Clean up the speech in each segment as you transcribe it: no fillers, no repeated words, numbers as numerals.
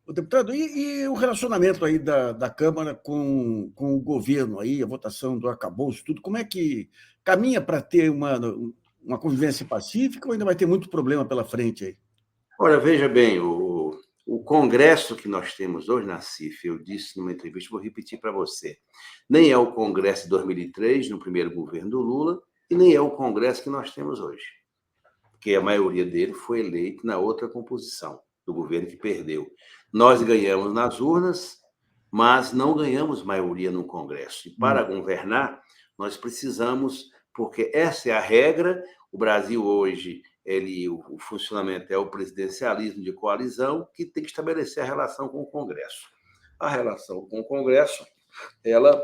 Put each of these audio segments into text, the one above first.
O deputado, e o relacionamento aí da Câmara com o governo, aí, a votação do arcabouço, tudo, como é que caminha para ter uma convivência pacífica ou ainda vai ter muito problema pela frente aí? Olha, veja bem, o Congresso que nós temos hoje, Nassif, eu disse numa entrevista, vou repetir para você, nem é o Congresso de 2003, no primeiro governo do Lula, e nem é o Congresso que nós temos hoje, porque a maioria dele foi eleito na outra composição do governo que perdeu. Nós ganhamos nas urnas, mas não ganhamos maioria no Congresso. E para governar, nós precisamos, porque essa é a regra, o Brasil hoje, o funcionamento é o presidencialismo de coalizão, que tem que estabelecer a relação com o Congresso. A relação com o Congresso, ela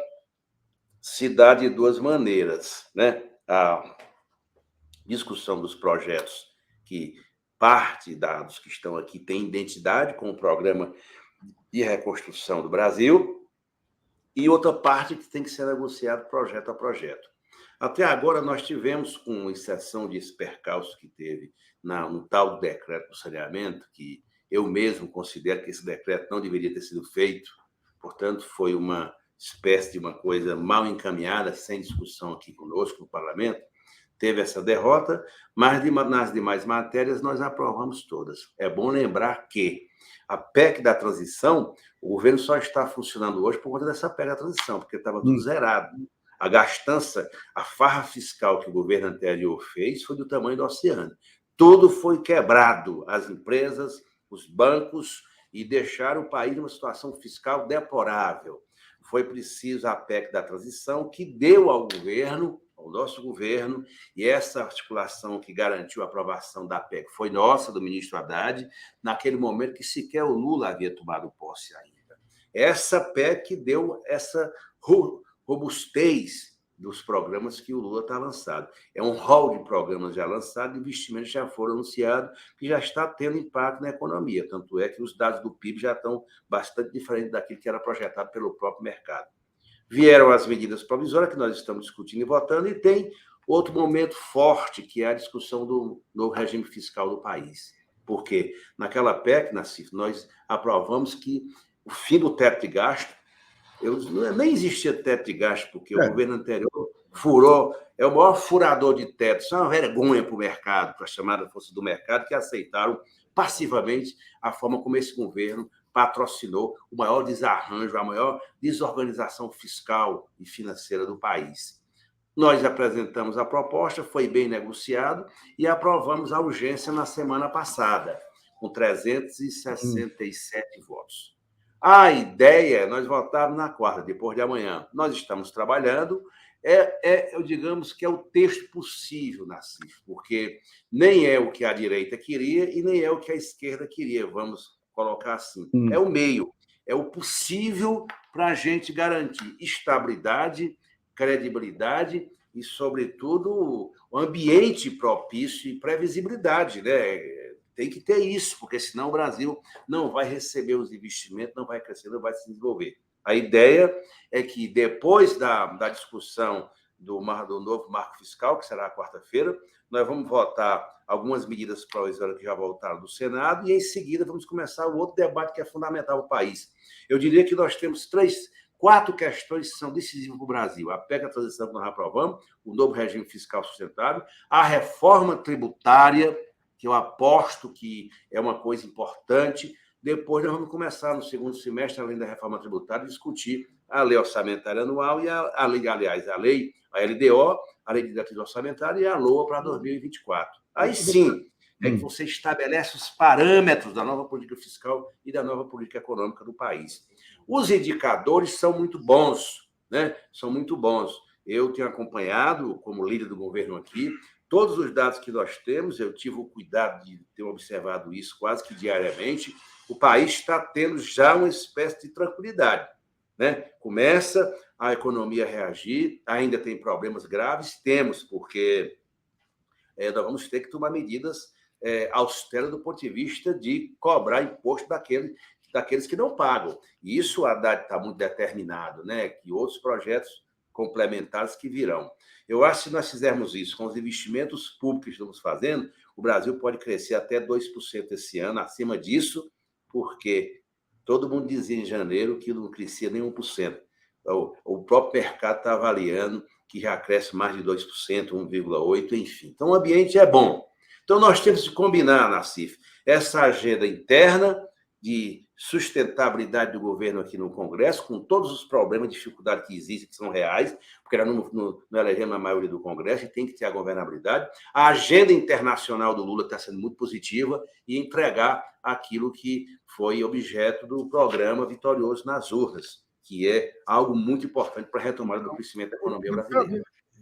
se dá de duas maneiras, né? A discussão dos projetos que parte dos que estão aqui tem identidade com o programa de reconstrução do Brasil, e outra parte que tem que ser negociado projeto a projeto. Até agora, nós tivemos, com exceção desse percalço que teve no tal decreto do saneamento, que eu mesmo considero que esse decreto não deveria ter sido feito, portanto, foi uma espécie de uma coisa mal encaminhada, sem discussão aqui conosco no parlamento, teve essa derrota, mas nas demais matérias nós aprovamos todas. É bom lembrar que a PEC da transição, o governo só está funcionando hoje por conta dessa PEC da transição, porque estava tudo zerado. A gastança, a farra fiscal que o governo anterior fez foi do tamanho do oceano. Tudo foi quebrado, as empresas, os bancos, e deixaram o país numa situação fiscal deplorável. Foi preciso a PEC da transição, que deu ao governo, ao nosso governo, e essa articulação que garantiu a aprovação da PEC foi nossa, do ministro Haddad, naquele momento que sequer o Lula havia tomado posse ainda. Essa PEC deu essa robustez dos programas que o Lula está lançado. É um rol de programas já lançados, investimentos já foram anunciados, que já está tendo impacto na economia. Tanto é que os dados do PIB já estão bastante diferentes daquilo que era projetado pelo próprio mercado. Vieram as medidas provisórias que nós estamos discutindo e votando, e tem outro momento forte, que é a discussão do novo regime fiscal do país. Porque naquela PEC, Nassif, nós aprovamos que o fim do teto de gasto, nem existia teto de gasto, porque o governo anterior furou, é o maior furador de teto, isso é uma vergonha para o mercado, para a chamada força do mercado, que aceitaram passivamente a forma como esse governo patrocinou o maior desarranjo, a maior desorganização fiscal e financeira do país. Nós apresentamos a proposta, foi bem negociado e aprovamos a urgência na semana passada, com 367 votos. A ideia é nós votarmos na quarta, depois de amanhã. Nós estamos trabalhando, digamos que é o texto possível, Nassif, porque nem é o que a direita queria e nem é o que a esquerda queria, vamos colocar assim. É o meio, é o possível para a gente garantir estabilidade, credibilidade e, sobretudo, o ambiente propício e previsibilidade, né? Tem que ter isso, porque senão o Brasil não vai receber os investimentos, não vai crescer, não vai se desenvolver. A ideia é que, depois da discussão do novo marco fiscal, que será a quarta-feira, nós vamos votar algumas medidas provisórias que já voltaram do Senado, e, em seguida, vamos começar o outro debate que é fundamental para o país. Eu diria que nós temos quatro questões que são decisivas para o Brasil. A PEC da transição que nós aprovamos, o novo regime fiscal sustentável, a reforma tributária, que eu aposto que é uma coisa importante. Depois nós vamos começar, no segundo semestre, além da reforma tributária, discutir a lei orçamentária anual e a lei, aliás, a LDO, a lei de diretriz orçamentária, e a LOA para 2024. Aí sim, é que você estabelece os parâmetros da nova política fiscal e da nova política econômica do país. Os indicadores são muito bons, né? São muito bons. Eu tenho acompanhado, como líder do governo aqui, todos os dados que nós temos, eu tive o cuidado de ter observado isso quase que diariamente. O país está tendo já uma espécie de tranquilidade, né? Começa a economia a reagir, ainda tem problemas graves, temos, porque nós vamos ter que tomar medidas austeras do ponto de vista de cobrar imposto daqueles que não pagam. E isso o Haddad está muito determinado, né? Que outros projetos complementares que virão. Eu acho que se nós fizermos isso com os investimentos públicos que estamos fazendo, o Brasil pode crescer até 2% esse ano, acima disso, porque Todo mundo dizia em janeiro que não crescia nem 1%. O próprio mercado está avaliando que já cresce mais de 2%, 1,8%, enfim. Então, o ambiente é bom. Então, nós temos que combinar, Nassif, essa agenda interna de sustentabilidade do governo aqui no Congresso, com todos os problemas e dificuldades que existem, que são reais, porque nós não elegemos a maioria do Congresso e tem que ter a governabilidade. A agenda internacional do Lula está sendo muito positiva e entregar aquilo que foi objeto do programa Vitorioso nas Urnas, que é algo muito importante para a retomada do crescimento da economia brasileira.